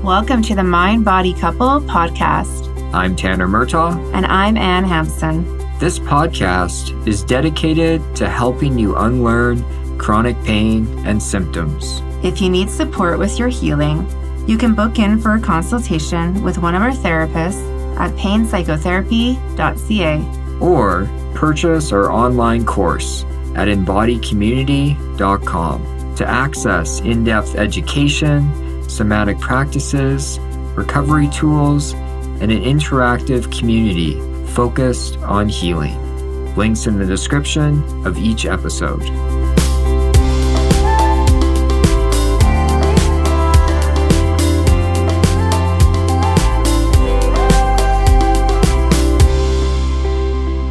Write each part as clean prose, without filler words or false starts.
Welcome to the Mind Body Couple podcast. I'm Tanner Murtaugh. And I'm Ann Hampson. This podcast is dedicated to helping you unlearn chronic pain and symptoms. If you need support with your healing, you can book in for a consultation with one of our therapists at painpsychotherapy.ca. Or purchase our online course at embodycommunity.com to access in-depth education, somatic practices, recovery tools, and an interactive community focused on healing. Links in the description of each episode.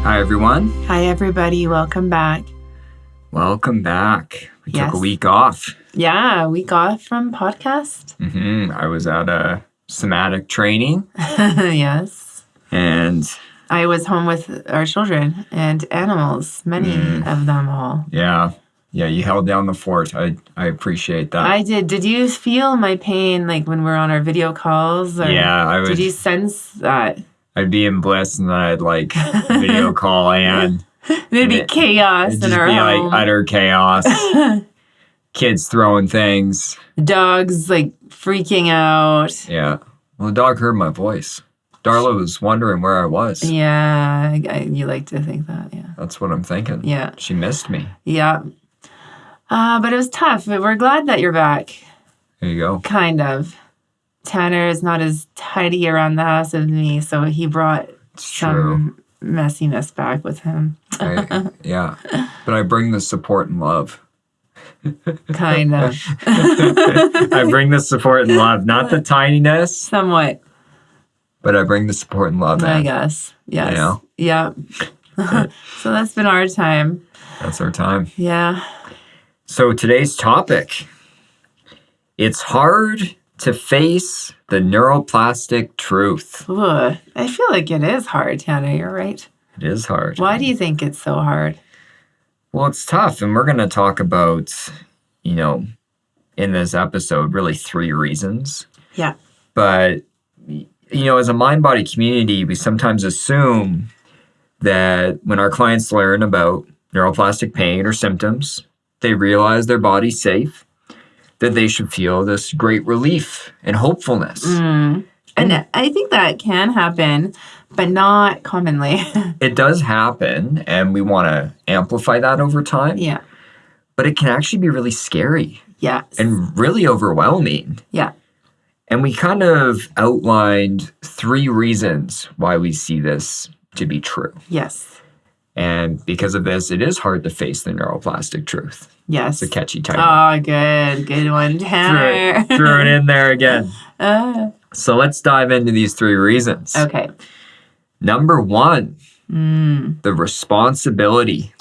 Hi, everyone. Hi, everybody. Welcome back. Welcome back. We Yes. took a week off. Yeah, we got from podcast. I was at a somatic training, Yes. and I was home with our children and animals, many of them all. yeah, you held down the fort. I appreciate that. I did. Did you feel my pain like when we're on our video calls? Or Yeah, I would. Did you sense that? I'd be in bliss, and then I'd like video call and There'd be it- chaos it'd in just our be home. like utter chaos. Kids throwing things. Dogs like freaking out. Yeah. Well, the dog heard my voice. Darla was wondering where I was. Yeah, you like to think that. Yeah. That's what I'm thinking. Yeah. She missed me. Yeah. But it was tough. But we're glad that you're back. There you go. Kind of. Tanner is not as tidy around the house as me, so he brought It's true. some messiness back with him. Yeah. But I bring the support and love. Kind of. I bring the support and love, not the tininess, Somewhat, but I bring the support and love. I in. guess. Yes. You know? Yeah. So that's been our time. That's our time. Yeah. So today's topic, it's hard to face the neuroplastic truth. Ooh, I feel like it is hard, Tanner. You're right. It is hard. Why do you think it's so hard? Well, it's tough. And we're going to talk about, in this episode, really 3 reasons. Yeah. But, as a mind-body community, we sometimes assume that when our clients learn about neuroplastic pain or symptoms, they realize their body's safe, that they should feel this great relief and hopefulness. And I think that can happen, but not commonly. It does happen, and we want to amplify that over time. Yeah. But it can actually be really scary Yes. and really overwhelming. Yeah. And we kind of outlined 3 reasons why we see this to be true. Yes. And because of this, it is hard to face the neuroplastic truth. Yes. It's a catchy title. Oh, good. Good one, Tanner. Throw it in there again. So let's dive into these 3 reasons. Okay. Number 1, the responsibility.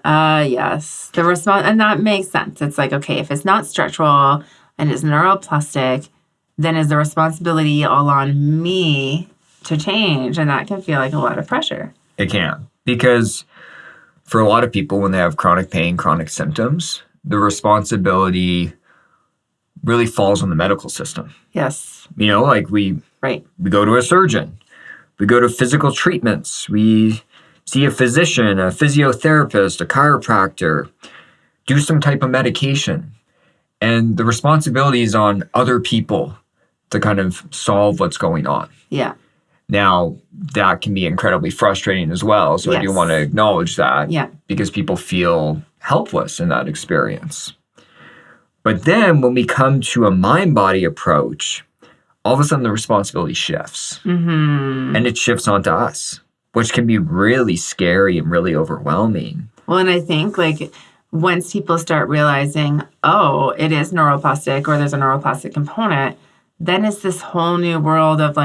Yes. The response, and that makes sense. It's like, okay, if it's not structural and it's neuroplastic, then is the responsibility all on me to change? And that can feel like a lot of pressure. It can. Because for a lot of people, when they have chronic pain, chronic symptoms, the responsibility really falls on the medical system. Yes. Like we go to a surgeon, we go to physical treatments, we see a physician, a physiotherapist, a chiropractor, do some type of medication. And the responsibility is on other people to kind of solve what's going on. Yeah. Now, that can be incredibly frustrating as well. So I do Yes. want to acknowledge that. Yeah. Because people feel helpless in that experience. But then when we come to a mind-body approach, all of a sudden the responsibility shifts. And it shifts onto us, which can be really scary and really overwhelming. Well, and I think once people start realizing, oh, it is neuroplastic or there's a neuroplastic component, then it's this whole new world of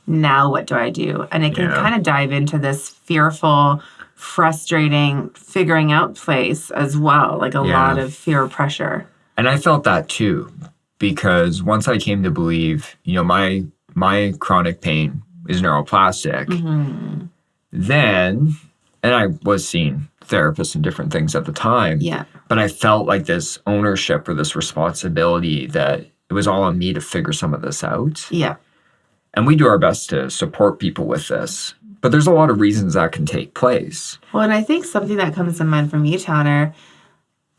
now what do I do? And it can kind of dive into this fearful, frustrating, figuring out place as well, lot of fear pressure. And I felt that too, because once I came to believe, my chronic pain is neuroplastic, then, and I was seeing therapists and different things at the time, but I felt like this ownership or this responsibility that it was all on me to figure some of this out. Yeah. And we do our best to support people with this. But there's a lot of reasons that can take place. Well, and I think something that comes to mind for me, Tanner,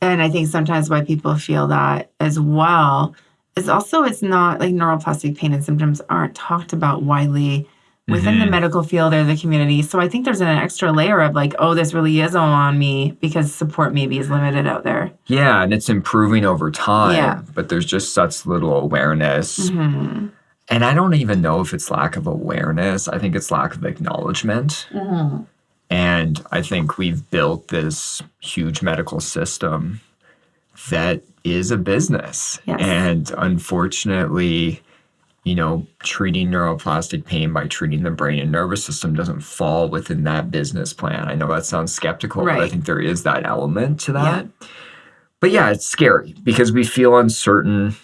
and I think sometimes why people feel that as well, is also it's not like neuroplastic pain and symptoms aren't talked about widely within the medical field or the community. So I think there's an extra layer of like, oh, this really is all on me because support maybe is limited out there. Yeah, and it's improving over time. Yeah. But there's just such little awareness. Mm-hmm. And I don't even know if it's lack of awareness. I think it's lack of acknowledgement. Mm-hmm. And I think we've built this huge medical system that is a business. Yes. And unfortunately, you know, treating neuroplastic pain by treating the brain and nervous system doesn't fall within that business plan. I know that sounds skeptical, but I think there is that element to that. Yeah. But yeah, it's scary because we feel uncertain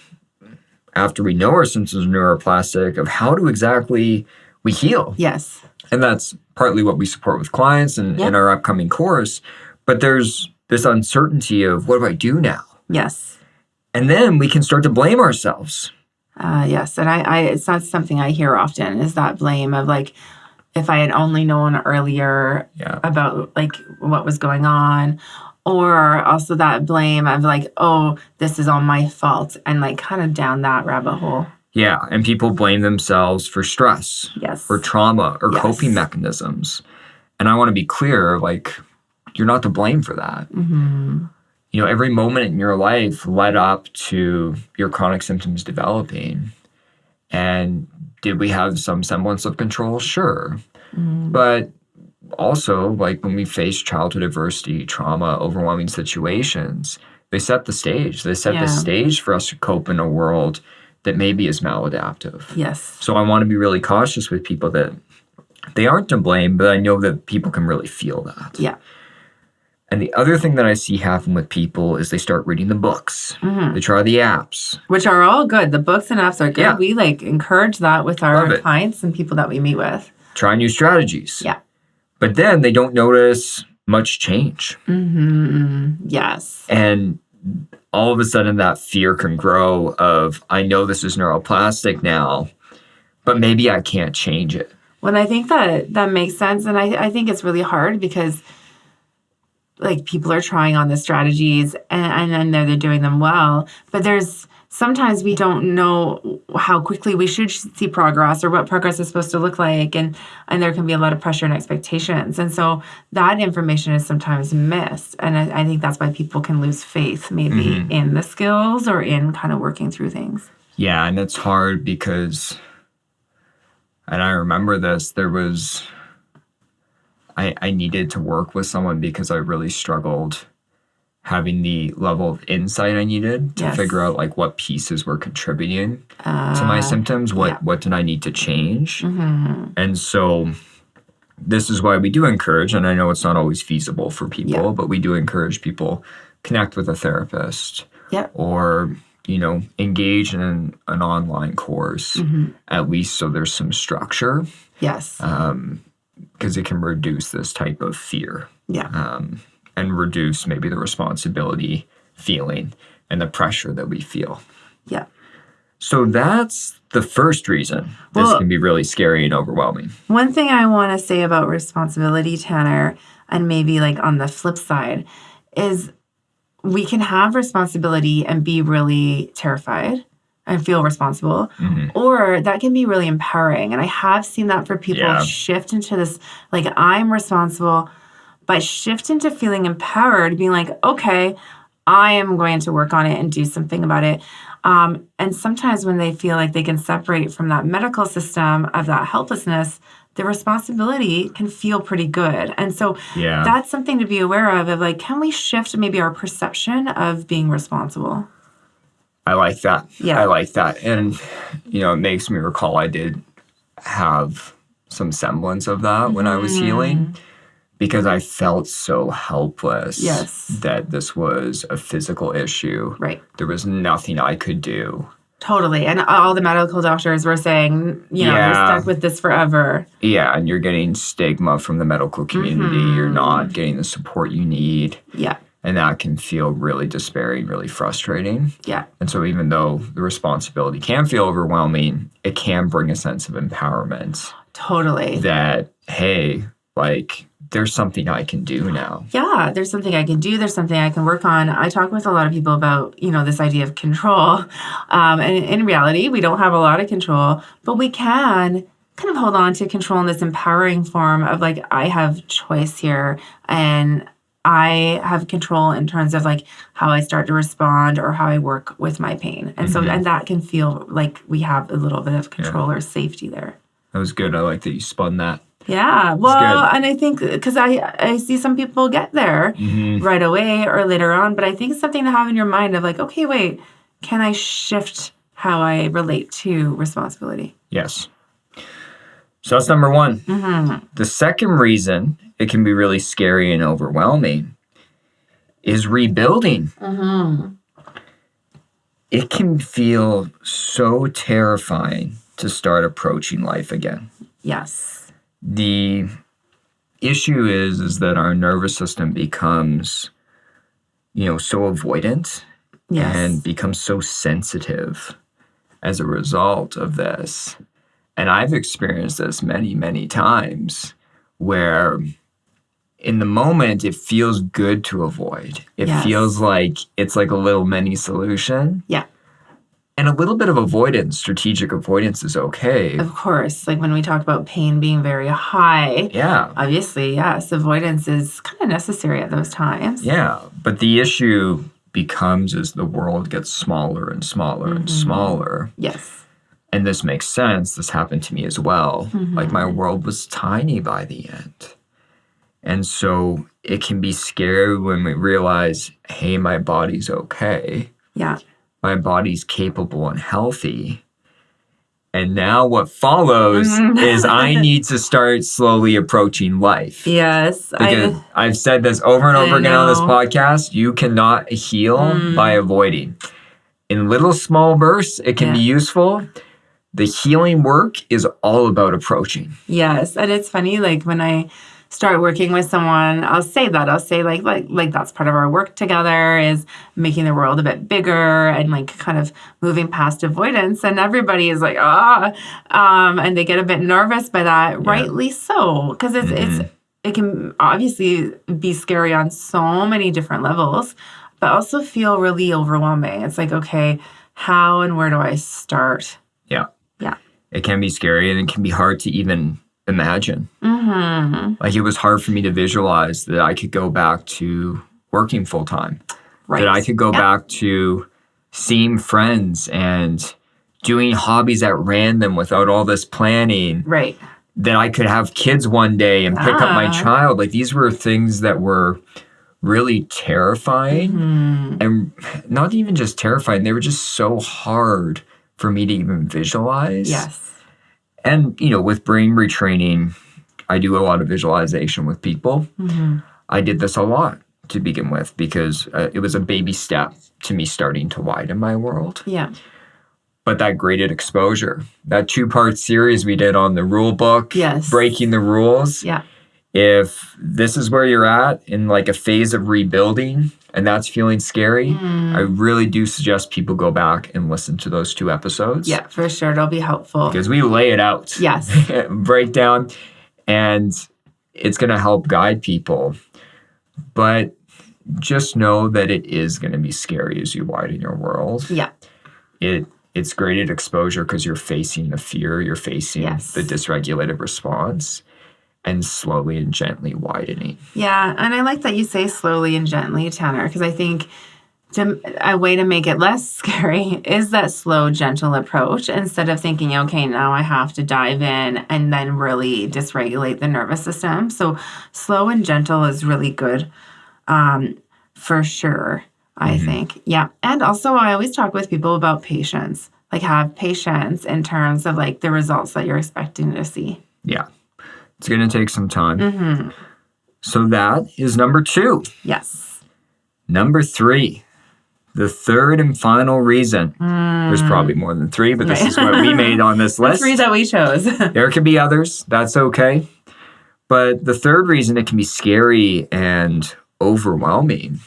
after we know our symptoms of neuroplastic of how to exactly we heal. Yes. And that's partly what we support with clients and in our upcoming course. But there's this uncertainty of what do I do now? Yes. And then we can start to blame ourselves. Yes. And I it's not something I hear often is that blame of like, if I had only known earlier about like what was going on. Or also that blame of like, oh, this is all my fault. And like kind of down that rabbit hole. Yeah. And people blame themselves for stress. Yes. Or trauma or coping mechanisms. And I want to be clear, like, you're not to blame for that. Mm-hmm. You know, every moment in your life led up to your chronic symptoms developing. And did we have some semblance of control? Sure. Mm-hmm. But also, like when we face childhood adversity, trauma, overwhelming situations, they set the stage. They set the stage for us to cope in a world that maybe is maladaptive. Yes. So I want to be really cautious with people that they aren't to blame, but I know that people can really feel that. Yeah. And the other thing that I see happen with people is they start reading the books. Mm-hmm. They try the apps. Which are all good. The books and apps are good. Yeah. We like encourage that with our clients and people that we meet with. Try new strategies. Yeah. But then they don't notice much change. Mm-hmm. Yes. And all of a sudden that fear can grow of, I know this is neuroplastic now, but maybe I can't change it. Well, I think that makes sense. And I think it's really hard because like people are trying on the strategies and they're doing them well. But there's sometimes we don't know how quickly we should see progress or what progress is supposed to look like. And there can be a lot of pressure and expectations. And so that information is sometimes missed. And I think that's why people can lose faith maybe in the skills or in kind of working through things. Yeah, and it's hard because, and I remember this, there was, I needed to work with someone because I really struggled having the level of insight I needed to figure out like what pieces were contributing to my symptoms, what did I need to change. Mm-hmm. And so this is why we do encourage, and I know it's not always feasible for people, but we do encourage people connect with a therapist or, you know, engage in an online course, at least so there's some structure. Yes. Because it can reduce this type of fear. Yeah. And reduce maybe the responsibility feeling and the pressure that we feel. Yeah. So that's the first reason this can be really scary and overwhelming. One thing I want to say about responsibility, Tanner, and maybe like on the flip side, is we can have responsibility and be really terrified and feel responsible, or that can be really empowering. And I have seen that for people shift into this, like I'm responsible, but shift into feeling empowered, being like, okay, I am going to work on it and do something about it. And sometimes when they feel like they can separate from that medical system of that helplessness, the responsibility can feel pretty good. And so that's something to be aware of like, can we shift maybe our perception of being responsible? I like that. Yeah. I like that. And, you know, it makes me recall I did have some semblance of that when I was healing. Because I felt so helpless that this was a physical issue. Right. There was nothing I could do. Totally. And all the medical doctors were saying, you know, you're stuck with this forever. Yeah, and you're getting stigma from the medical community. You're not getting the support you need. Yeah. And that can feel really despairing, really frustrating. Yeah. And so even though the responsibility can feel overwhelming, it can bring a sense of empowerment. Totally. That, hey, like, there's something I can do now. Yeah, there's something I can do. There's something I can work on. I talk with a lot of people about, this idea of control. And in reality, we don't have a lot of control, but we can kind of hold on to control in this empowering form of like, I have choice here and I have control in terms of like how I start to respond or how I work with my pain. And so, and that can feel like we have a little bit of control or safety there. That was good. I like that you spun that. Yeah. Well, and I think because I see some people get there right away or later on, but I think it's something to have in your mind of like, okay, wait, can I shift how I relate to responsibility? Yes. So that's number one. The second reason it can be really scary and overwhelming is rebuilding. It can feel so terrifying to start approaching life again. Yes. The issue is that our nervous system becomes, so avoidant and becomes so sensitive as a result of this. And I've experienced this many, many times where in the moment it feels good to avoid. It feels like it's like a little mini solution. Yeah. And a little bit of avoidance, strategic avoidance is okay. Of course. Like when we talk about pain being very high. Yeah. Obviously, yes, avoidance is kind of necessary at those times. Yeah. But the issue becomes as the world gets smaller and smaller and smaller. Yes. And this makes sense. This happened to me as well. Like my world was tiny by the end. And so it can be scary when we realize, hey, my body's okay. Yeah. My body's capable and healthy. And now what follows is I need to start slowly approaching life. Yes. Because I've said this over and over again on this podcast. You cannot heal by avoiding. In little small bursts, it can be useful. The healing work is all about approaching. Yes. And it's funny, like when I start working with someone, I'll say like that's part of our work together is making the world a bit bigger and like kind of moving past avoidance. And everybody is like, and they get a bit nervous by that, rightly so, because it can obviously be scary on so many different levels, but also feel really overwhelming. It's like, okay, how and where do I start? Yeah. Yeah. It can be scary and it can be hard to even imagine. Like it was hard for me to visualize that I could go back to working full time. Right. That I could go back to seeing friends and doing hobbies at random without all this planning. Right. That I could have kids one day and pick up my child. Like these were things that were really terrifying and not even just terrifying. They were just so hard for me to even visualize. Yes. And, with brain retraining, I do a lot of visualization with people. I did this a lot to begin with because it was a baby step to me starting to widen my world. Yeah. But that graded exposure, that 2-part series we did on the rule book, breaking the rules. Yeah. If this is where you're at in like a phase of rebuilding and that's feeling scary, I really do suggest people go back and listen to those 2 episodes. Yeah, for sure. It'll be helpful. Because we lay it out. Yes. Break down. And it's going to help guide people. But just know that it is going to be scary as you widen your world. Yeah. It's graded exposure because you're facing the fear, you're facing the dysregulated response. And slowly and gently widening. Yeah, and I like that you say slowly and gently, Tanner, because I think a way to make it less scary is that slow, gentle approach instead of thinking, okay, now I have to dive in and then really dysregulate the nervous system. So slow and gentle is really good for sure, I think. Yeah, and also I always talk with people about patience. Like have patience in terms of like the results that you're expecting to see. Yeah. It's going to take some time. So that is number 2. Yes. Number 3, the third and final reason. There's probably more than 3, but this is what we made on this list. The 3 that we chose. There can be others. That's okay. But the third reason it can be scary and overwhelming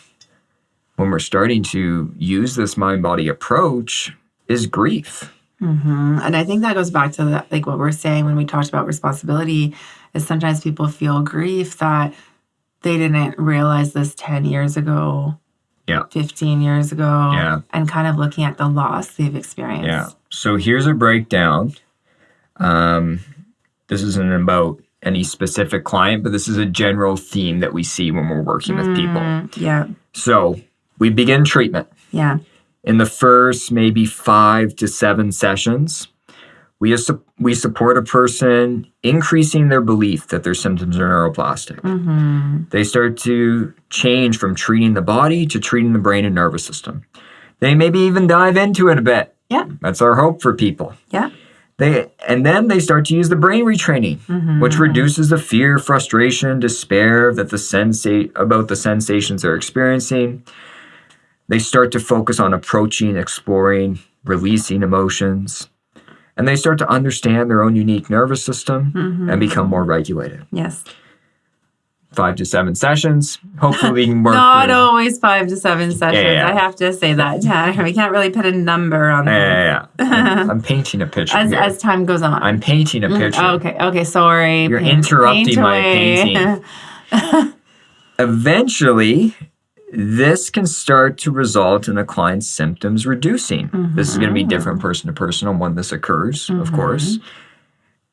when we're starting to use this mind-body approach is grief. And I think that goes back to like what we're saying when we talked about responsibility, is sometimes people feel grief that they didn't realize this 10 years ago, 15 years ago, and kind of looking at the loss they've experienced. Yeah. So here's a breakdown. This isn't about any specific client, but this is a general theme that we see when we're working with people. Yeah. So we begin treatment. Yeah. In the first maybe 5 to 7 sessions, we support a person increasing their belief that their symptoms are neuroplastic. They start to change from treating the body to treating the brain and nervous system. They maybe even dive into it a bit. Yeah. That's our hope for people. Yeah. And then they start to use the brain retraining, which reduces the fear, frustration, despair about the sensations they're experiencing. They start to focus on approaching, exploring, releasing emotions. And they start to understand their own unique nervous system and become more regulated. Yes. 5 to 7 sessions. Hopefully we can work Not always 5 to 7 sessions. Yeah. I have to say that. We can't really put a number on that. I'm painting a picture here. As time goes on. I'm painting a picture. Okay, sorry. You're interrupting my painting. Eventually, this can start to result in a client's symptoms reducing. This is going to be different person to person on when this occurs, of course.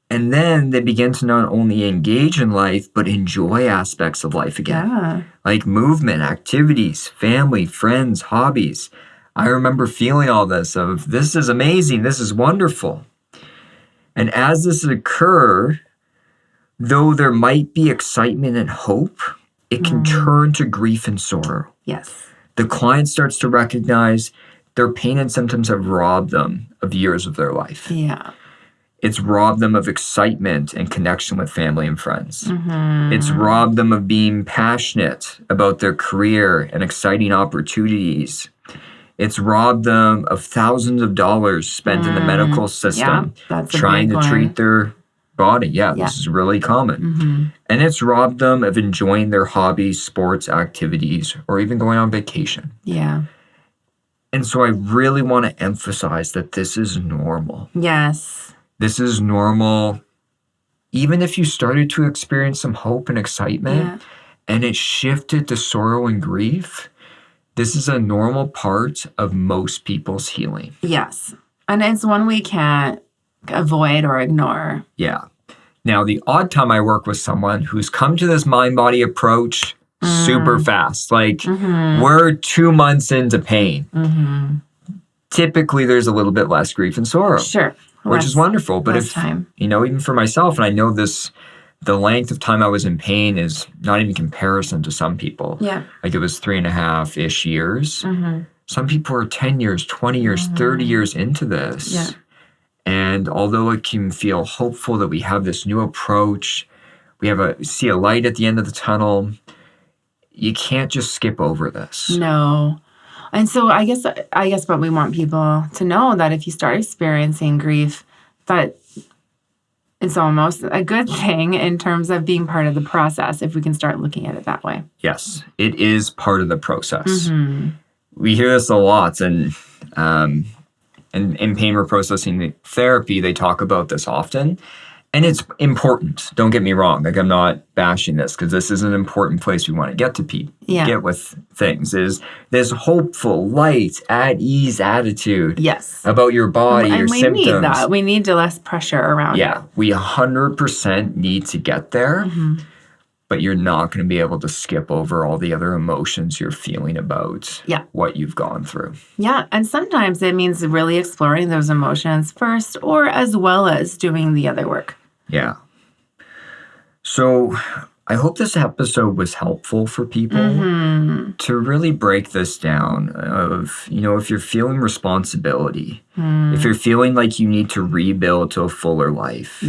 And then they begin to not only engage in life, but enjoy aspects of life again. Like movement, activities, family, friends, hobbies. I remember feeling all this of, this is amazing, this is wonderful. And as this occurs, though there might be excitement and hope, it can turn to grief and sorrow. Yes. The client starts to recognize their pain and symptoms have robbed them of years of their life. Yeah. It's robbed them of excitement and connection with family and friends. It's robbed them of being passionate about their career and exciting opportunities. It's robbed them of thousands of dollars spent in the medical system trying to treat their body. This is really common. And it's robbed them of enjoying their hobbies, sports, activities, or even going on vacation. Yeah. And so I really want to emphasize that this is normal. Yes. This is normal. Even if you started to experience some hope and excitement and it shifted to sorrow and grief, this is a normal part of most people's healing. Yes. And it's one we can't avoid or ignore. Yeah. Now, the odd time I work with someone who's come to this mind-body approach super fast, like we're 2 months into pain. Typically, there's a little bit less grief and sorrow. Sure. Which is wonderful. But if, even for myself, and I know this, the length of time I was in pain is not even comparison to some people. Yeah. Like it was 3.5-ish years. Some people are 10 years, 20 years, 30 years into this. Yeah. And although it can feel hopeful that we have this new approach, we see a light at the end of the tunnel, you can't just skip over this. No. And so I guess what we want people to know, that if you start experiencing grief, that it's almost a good thing in terms of being part of the process, if we can start looking at it that way. Yes, it is part of the process. We hear this a lot, and in pain reprocessing therapy, they talk about this often. And it's important. Don't get me wrong. Like, I'm not bashing this, because this is an important place we want to get to get with things, is this hopeful, light, at ease attitude about your body, your symptoms. And we need that. We need less pressure around it. Yeah, we 100% need to get there, but you're not going to be able to skip over all the other emotions you're feeling about what you've gone through. Yeah, and sometimes it means really exploring those emotions first, or as well as doing the other work. Yeah. So I hope this episode was helpful for people to really break this down of, if you're feeling responsibility, if you're feeling like you need to rebuild to a fuller life,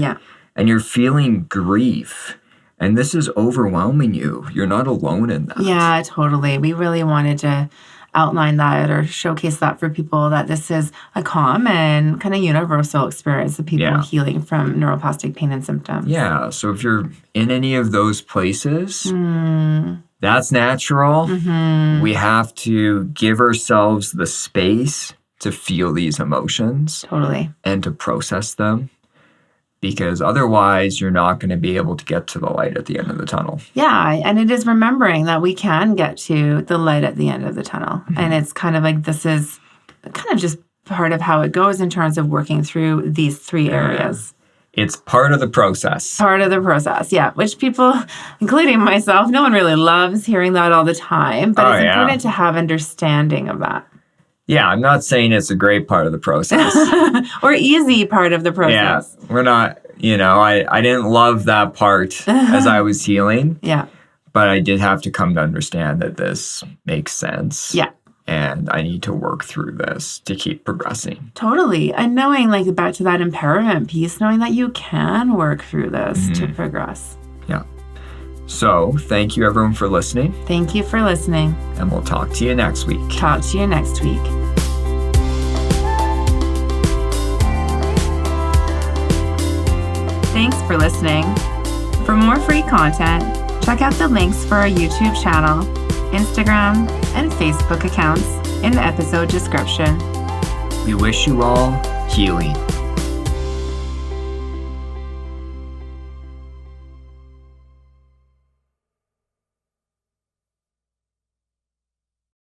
and you're feeling grief, and this is overwhelming you, you're not alone in that. Yeah, totally. We really wanted to outline that or showcase that for people, that this is a common kind of universal experience of people healing from neuroplastic pain and symptoms. Yeah. So if you're in any of those places, That's natural. Mm-hmm. We have to give ourselves the space to feel these emotions Totally. and to process them, because otherwise you're not going to be able to get to the light at the end of the tunnel. Yeah. And it is remembering that we can get to the light at the end of the tunnel. Mm-hmm. And it's kind of like this is kind of just part of how it goes in terms of working through these three areas. It's part of the process. Part of the process, yeah. Which people, including myself, no one really loves hearing that all the time. But it's important to have understanding of that. Yeah, I'm not saying it's a great part of the process. Or easy part of the process. Yeah, we're not, I didn't love that part as I was healing. Yeah. But I did have to come to understand that this makes sense. Yeah. And I need to work through this to keep progressing. Totally. And knowing, like, back to that empowerment piece, knowing that you can work through this to progress. Yeah. So thank you, everyone, for listening. Thank you for listening. And we'll talk to you next week. Talk to you next week. Thanks for listening. For more free content, check out the links for our YouTube channel, Instagram, and Facebook accounts in the episode description. We wish you all healing.